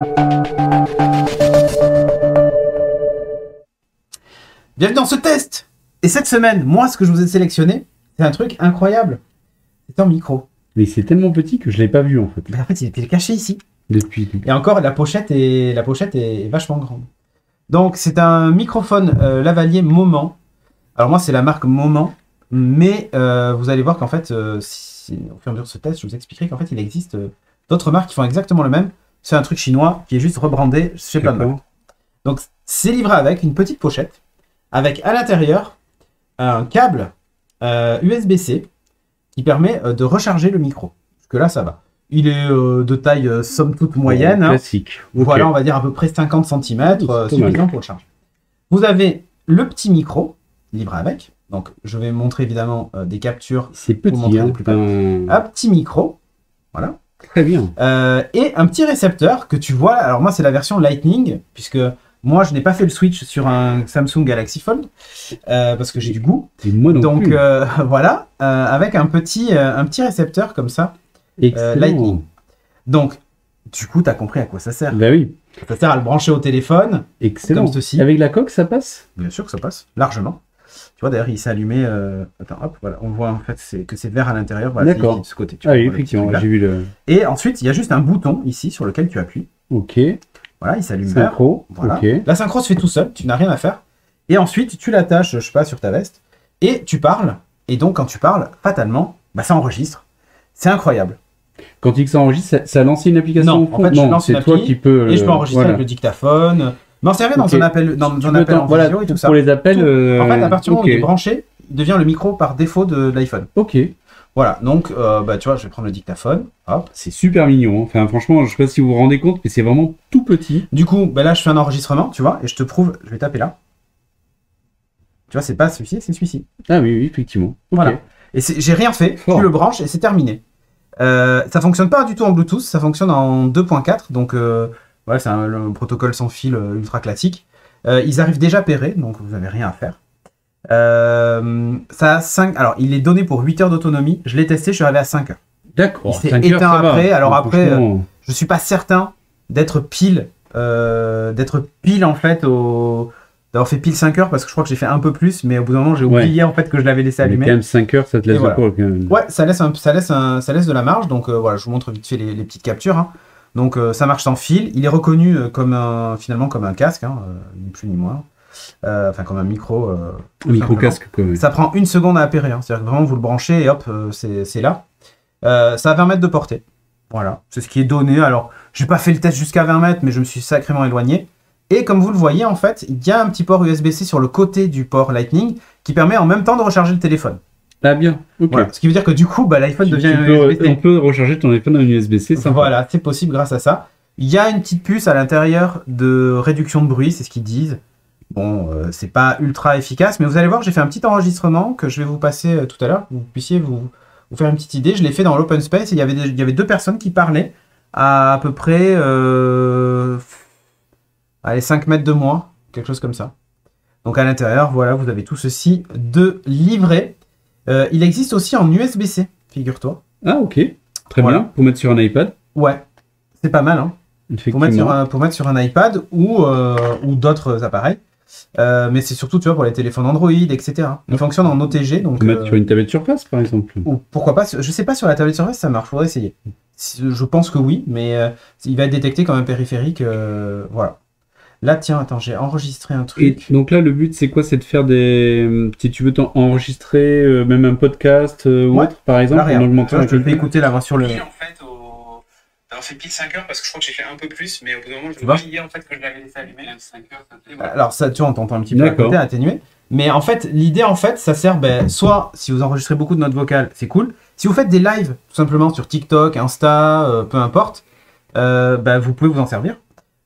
Bienvenue dans ce test. Et cette semaine, moi, ce que je vous ai sélectionné, c'est un truc incroyable. C'est un micro. Mais c'est tellement petit que je l'ai pas vu en fait. Mais en fait, il était caché ici. Depuis. Et encore, la pochette est vachement grande. Donc, c'est un microphone lavalier Moment. Alors moi, c'est la marque Moment. Mais vous allez voir qu'en fait, au fur et à mesure de ce test, je vous expliquerai qu'en fait, il existe d'autres marques qui font exactement le même. C'est un truc chinois qui est juste rebrandé chez plein de marques. Donc, c'est livré avec une petite pochette. Avec à l'intérieur un câble USB-C qui permet de recharger le micro. Parce que là, ça va. Il est de taille somme toute moyenne. Classique. Voilà, on va dire à peu près 50 cm, suffisant pour le charger. Vous avez le petit micro livré avec. Donc, je vais montrer évidemment des captures. C'est petit, hein, un petit micro. Voilà. Très bien. Et un petit récepteur que tu vois. Alors, moi, c'est la version Lightning, puisque moi, je n'ai pas fait le switch sur un Samsung Galaxy Fold parce que j'ai du goût. Et moi non Donc plus. voilà, avec un petit récepteur comme ça, Lightning. Donc, du coup, tu as compris à quoi ça sert. Bah oui. Ça sert à le brancher au téléphone. Excellent. Comme ceci. Avec la coque, ça passe? Bien sûr que ça passe, largement. Tu vois, d'ailleurs, il s'est allumé. Attends, hop, voilà. On voit en fait que c'est vert à l'intérieur. Voilà, d'accord. De ce côté. Ah oui, effectivement, j'ai vu le. Et ensuite, il y a juste un bouton ici sur lequel tu appuies. Ok. Voilà, il s'allume vert. Synchro. Voilà. Ok. La synchro se fait tout seul, tu n'as rien à faire. Et ensuite, tu l'attaches, je sais pas, sur ta veste. Et tu parles. Et donc, quand tu parles, fatalement, bah, ça enregistre. C'est incroyable. Quand il s'enregistre, ça lance une application Non, au fond. en fait, je lance une c'est toi appli qui peux. Et je peux enregistrer avec le dictaphone. Mais on servait dans un appel, en voilà, visio et tout ça. pour les appels. En fait, à partir du moment où il est branché, il devient le micro par défaut de l'iPhone. Ok. Voilà, donc, bah, tu vois, je vais prendre le dictaphone. Hop. C'est super mignon. Hein. Enfin, franchement, je sais pas si vous vous rendez compte, mais c'est vraiment tout petit. Du coup, bah, là, je fais un enregistrement, tu vois, et je te prouve, je vais taper là. Tu vois, c'est pas celui-ci, c'est celui-ci. Ah oui, effectivement. Okay. Voilà. Et j'ai rien fait, tu le branches et c'est terminé. Ça fonctionne pas du tout en Bluetooth, ça fonctionne en 2.4, donc voilà, c'est le protocole sans fil ultra classique. Ils arrivent déjà pairés, donc vous n'avez rien à faire. Ça a 5... Alors, il est donné pour 8 heures d'autonomie, je l'ai testé, je suis arrivé à 5 heures. D'accord. Il s'est éteint après, alors après, je suis pas certain d'être pile en fait d'avoir fait pile 5 heures parce que je crois que j'ai fait un peu plus, mais au bout d'un moment j'ai oublié en fait que je l'avais laissé allumer. Quand même 5 heures, ça te laisse voilà. pas quand même. Ouais, ça laisse de la marge, donc voilà, je vous montre vite fait les petites captures. Hein. Donc ça marche sans fil, il est reconnu finalement comme un casque, hein, ni plus ni moins. Enfin comme un micro. Un micro-casque quoi. Ça prend 1 seconde à appairer, hein. C'est-à-dire que vraiment vous le branchez et hop, c'est là. Ça a 20 mètres de portée. Voilà, c'est ce qui est donné. Alors, j'ai pas fait le test jusqu'à 20 mètres, mais je me suis sacrément éloigné. Et comme vous le voyez, en fait, il y a un petit port USB-C sur le côté du port Lightning qui permet en même temps de recharger le téléphone. Ah bien, ok. Voilà. Ce qui veut dire que du coup, bah, l'iPhone devient USB-C. On peut recharger ton iPhone en USB-C. Voilà, c'est possible grâce à ça. Il y a une petite puce à l'intérieur de réduction de bruit, c'est ce qu'ils disent. Bon, c'est pas ultra efficace, mais vous allez voir, j'ai fait un petit enregistrement que je vais vous passer tout à l'heure. Vous puissiez vous faire une petite idée. Je l'ai fait dans l'open space et il y avait 2 personnes qui parlaient à peu près allez, 5 mètres de moi, quelque chose comme ça. Donc à l'intérieur, voilà, vous avez tout ceci de livré. Il existe aussi en USB-C, figure-toi. Ah ok, très bien, pour mettre sur un iPad. Ouais, c'est pas mal, hein. Pour mettre sur un iPad ou d'autres appareils. Mais c'est surtout, tu vois, pour les téléphones Android, etc. Il fonctionne en OTG. Donc, mettre sur une tablette Surface, par exemple. Ou pourquoi pas, je sais pas sur la tablette Surface ça marche, faudrait essayer. Je pense que oui, mais il va être détecté comme un périphérique. Voilà. Là, tiens, attends, j'ai enregistré un truc. Et donc là, le but, c'est quoi? C'est de faire des... Si tu veux enregistrer même un podcast ou autre, par exemple, là, en augmentant... Je te fais écouter là sur le... En fait, d'avoir fait pile 5 heures parce que je crois que j'ai fait un peu plus, mais au bout d'un moment, je oubliais en fait que je l'avais laissé allumer. 5 heures, voilà. Alors, ça, tu vois, on t'entend un petit peu à côté, atténué. Mais en fait, l'idée, en fait, ça sert, soit si vous enregistrez beaucoup de notes vocales, c'est cool. Si vous faites des lives, tout simplement, sur TikTok, Insta, peu importe, vous pouvez vous en servir.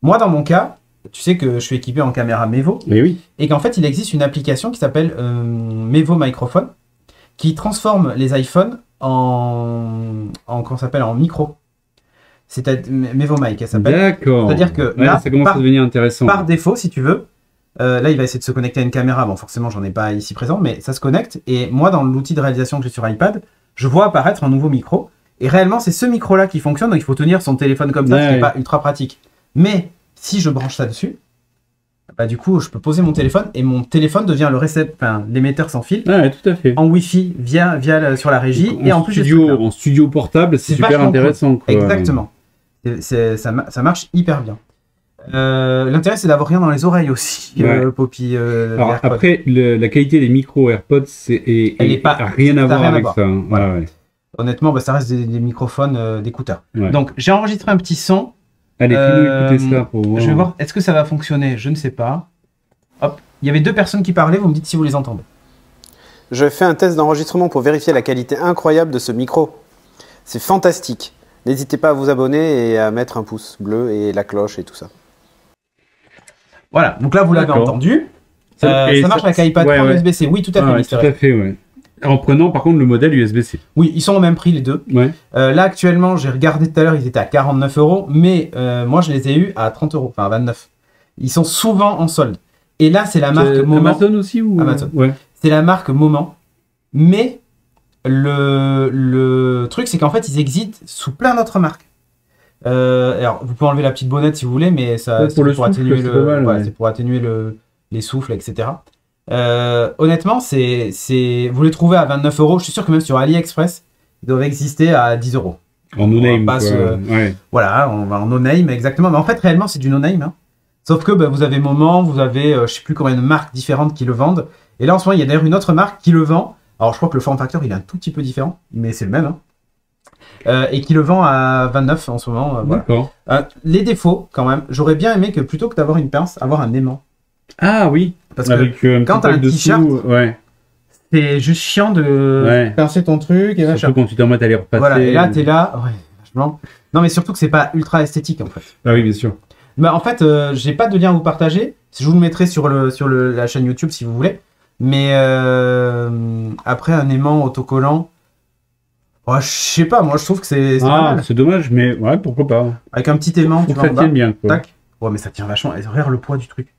Moi, dans mon cas, tu sais que je suis équipé en caméra Mevo. Mais oui. Et qu'en fait, il existe une application qui s'appelle Mevo Microphone, qui transforme les iPhones en micro. C'est Mevo Mic, elle s'appelle. D'accord. C'est-à-dire que là, ça commence à devenir intéressant. Par défaut, si tu veux, là, il va essayer de se connecter à une caméra. Bon, forcément, j'en ai pas ici présent, mais ça se connecte. Et moi, dans l'outil de réalisation que j'ai sur iPad, je vois apparaître un nouveau micro. Et réellement, c'est ce micro-là qui fonctionne. Donc, il faut tenir son téléphone comme ça, ce qui n'est pas ultra pratique. Mais si je branche ça dessus, bah, du coup, je peux poser mon téléphone et mon téléphone devient l'émetteur sans fil Ah, ouais, tout à fait. en Wi-Fi sur la régie. Donc, et en plus, en studio portable, c'est super vachement intéressant. cool. Exactement. Ça marche hyper bien. L'intérêt, c'est d'avoir rien dans les oreilles aussi, Poppy. Alors, après, la qualité des micros AirPods, elle n'a rien à voir avec ça. Hein. Voilà. Ouais. Honnêtement, ça reste des microphones d'écouteurs. Ouais. Donc, j'ai enregistré un petit son. Allez, fais-nous écouter ça pour voir. Je vais voir, est-ce que ça va fonctionner? Je ne sais pas. Hop, il y avait 2 personnes qui parlaient, vous me dites si vous les entendez. Je fais un test d'enregistrement pour vérifier la qualité incroyable de ce micro. C'est fantastique. N'hésitez pas à vous abonner et à mettre un pouce bleu et la cloche et tout ça. Voilà, donc là vous l'avez entendu. Ça marche avec iPad USB-C. Oui, tout à fait. Tout à fait, ouais. En prenant par contre le modèle USB-C. Oui, ils sont au même prix les deux. Ouais. Là actuellement, j'ai regardé tout à l'heure, ils étaient à 49 €, mais moi je les ai eus à 30 €, enfin à 29. Ils sont souvent en solde. Et là, c'est la marque Moment. Amazon aussi ou Amazon. Ouais. C'est la marque Moment, mais le truc, c'est qu'en fait, ils existent sous plein d'autres marques. Alors, vous pouvez enlever la petite bonnette si vous voulez, mais ça, c'est pour atténuer les souffles, etc. Honnêtement, vous les trouvez à 29 €. Je suis sûr que même sur AliExpress, ils doivent exister à 10 €. En no-name. Voilà, on va en no-name, exactement. Mais en fait, réellement, c'est du no-name. Hein. Sauf que vous avez Moment, vous avez je sais plus combien de marques différentes qui le vendent. Et là, en ce moment, il y a d'ailleurs une autre marque qui le vend. Alors, je crois que le form factor, il est un tout petit peu différent, mais c'est le même. Hein. Et qui le vend à 29 en ce moment. D'accord. Voilà. Les défauts, quand même, j'aurais bien aimé que plutôt que d'avoir une pince, avoir un aimant. Ah oui. Parce que quand t'as un t-shirt, c'est juste chiant de pincer ton truc et machin. Surtout quand tu t'en mets à les repasser. Voilà, et là, t'es là. Ouais, vachement. Non, mais surtout que c'est pas ultra esthétique en fait. Ah oui, bien sûr. Bah, en fait, j'ai pas de lien à vous partager. Je vous le mettrai sur la chaîne YouTube si vous voulez. Mais après, un aimant autocollant, je sais pas, moi je trouve que c'est pas mal. C'est dommage, mais ouais, pourquoi pas. Avec un petit aimant, tu vois, ça tient bien. Quoi. Tac. Ouais, mais ça tient vachement. Et regarde le poids du truc.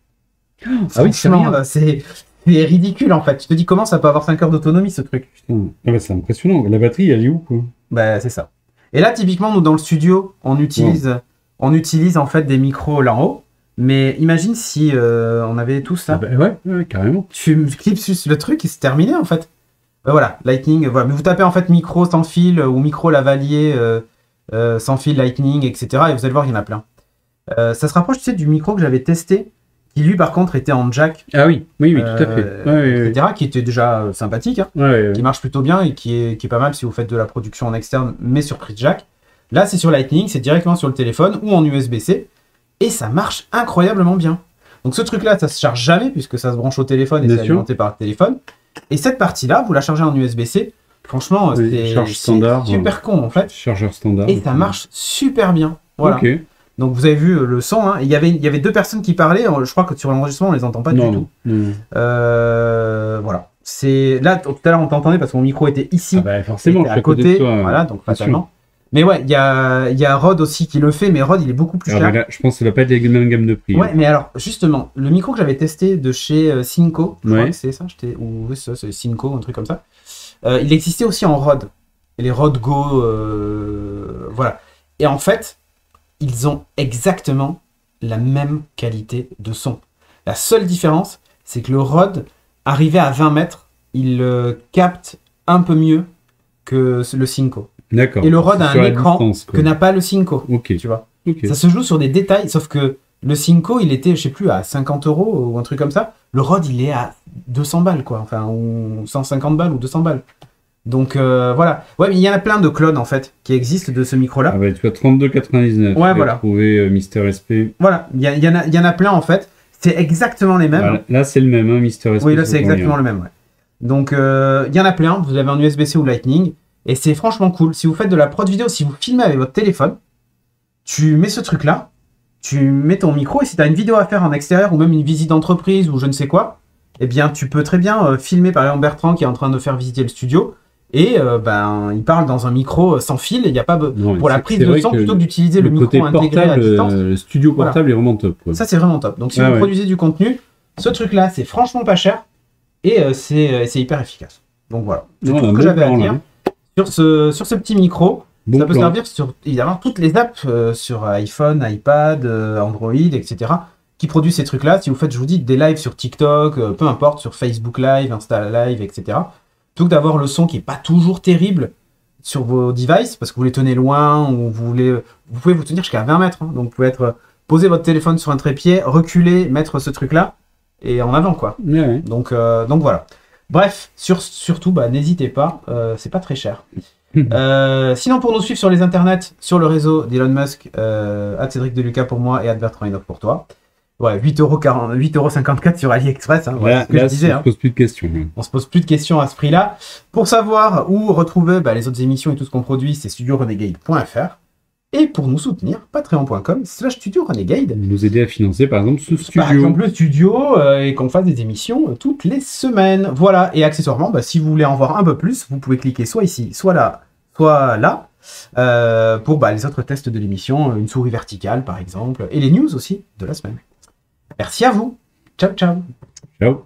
Ah oui, c'est ridicule en fait. Tu te dis comment ça peut avoir 5 heures d'autonomie ce truc. C'est impressionnant. La batterie, elle est où quoi? Bah, c'est ça. Et là, typiquement, nous dans le studio, on utilise en fait des micros là en haut. Mais imagine si on avait tout ça. Ouais, carrément. Tu clips sur le truc et c'est terminé en fait. Voilà, Lightning. Voilà. Mais vous tapez en fait micro sans fil ou micro lavalier sans fil Lightning, etc. Et vous allez voir, il y en a plein. Ça se rapproche, tu sais, du micro que j'avais testé, qui lui par contre était en jack. Ah oui, tout à fait. Etc. Qui était déjà sympathique, hein, qui marche plutôt bien et qui est pas mal si vous faites de la production en externe, mais sur prise jack. Là, c'est sur Lightning, c'est directement sur le téléphone ou en USB-C. Et ça marche incroyablement bien. Donc ce truc-là, ça se charge jamais puisque ça se branche au téléphone et c'est alimenté par le téléphone. Et cette partie-là, vous la chargez en USB-C. Franchement, c'est super con en fait. Chargeur standard. Et ça marche super bien. Voilà. Okay. Donc vous avez vu le son. Hein. Il y avait 2 personnes qui parlaient. Je crois que sur l'enregistrement, on les entend pas du tout. Voilà. Là, tout à l'heure, on t'entendait parce que mon micro était ici. Forcément, à côté. Voilà, donc fatalement. Mais ouais, il y a Rode aussi qui le fait, mais Rode il est beaucoup plus cher. Là, je pense que ça va pas être la même gamme de prix. Ouais, mais alors justement, le micro que j'avais testé de chez Synco, je crois que c'est ça, c'est Synco, un truc comme ça. Il existait aussi en Rode. Et les Rode Go, voilà. Et en fait, ils ont exactement la même qualité de son. La seule différence, c'est que le Rode, arrivé à 20 mètres, il capte un peu mieux que le Synco. D'accord. Et le Rode a un écran que n'a pas le Synco. Ok. Tu vois. Ça se joue sur des détails, sauf que le Synco, il était, je sais plus, à 50 € ou un truc comme ça. Le Rode, il est à 200 balles, quoi. Enfin, ou 150 balles ou 200 balles. Donc, voilà. Ouais, mais il y en a plein de clones, en fait, qui existent de ce micro-là. Ah bah, tu as 32,99. Ouais, voilà. Trouver Mister SP. Voilà. Il y en a plein, en fait. C'est exactement les mêmes. Voilà. Là, c'est le même, hein, Mister SP. Oui, là, c'est exactement le même, ouais. Donc, il y en a plein. Vous avez en USB-C ou Lightning. Et c'est franchement cool. Si vous faites de la prod vidéo, si vous filmez avec votre téléphone, tu mets ce truc-là, tu mets ton micro, et si tu as une vidéo à faire en extérieur, ou même une visite d'entreprise, ou je ne sais quoi, eh bien, tu peux très bien filmer, par exemple, Bertrand qui est en train de faire visiter le studio, et il parle dans un micro sans fil, et il n'y a pas pour la prise de son, plutôt que d'utiliser le micro intégré à distance. Le studio portable est vraiment top. Quoi. Ça, c'est vraiment top. Donc, si vous produisez du contenu, ce truc-là, c'est franchement pas cher, et c'est hyper efficace. Donc, voilà. C'est tout ce que j'avais à dire. Sur ce petit micro, Bon ça peut plan. servir sur, évidemment, toutes les apps sur iPhone, iPad, Android, etc. qui produisent ces trucs-là. Si vous faites, je vous dis, des lives sur TikTok, peu importe, sur Facebook Live, Insta Live, etc. Plutôt que d'avoir le son qui est pas toujours terrible sur vos devices, parce que vous les tenez loin, ou vous pouvez vous tenir jusqu'à 20 mètres. Hein. Donc vous pouvez poser votre téléphone sur un trépied, reculer, mettre ce truc-là, et en avant, quoi. Ouais. Donc voilà. Bref, surtout, n'hésitez pas, c'est pas très cher. Sinon, pour nous suivre sur les internets, sur le réseau d'Elon Musk, @Cédric Deluca pour moi et @Bertrand Enoch pour toi. Ouais, 8,54 € sur AliExpress, hein, voilà ce que je disais. On se pose plus de questions. On se pose plus de questions à ce prix-là. Pour savoir où retrouver les autres émissions et tout ce qu'on produit, c'est studiorenegade.fr. Et pour nous soutenir, patreon.com/studiorenegade. Nous aider à financer par exemple ce studio. Par exemple le studio et qu'on fasse des émissions toutes les semaines. Voilà, et accessoirement, si vous voulez en voir un peu plus, vous pouvez cliquer soit ici, soit là, pour les autres tests de l'émission, une souris verticale par exemple, et les news aussi de la semaine. Merci à vous. Ciao, ciao. Ciao.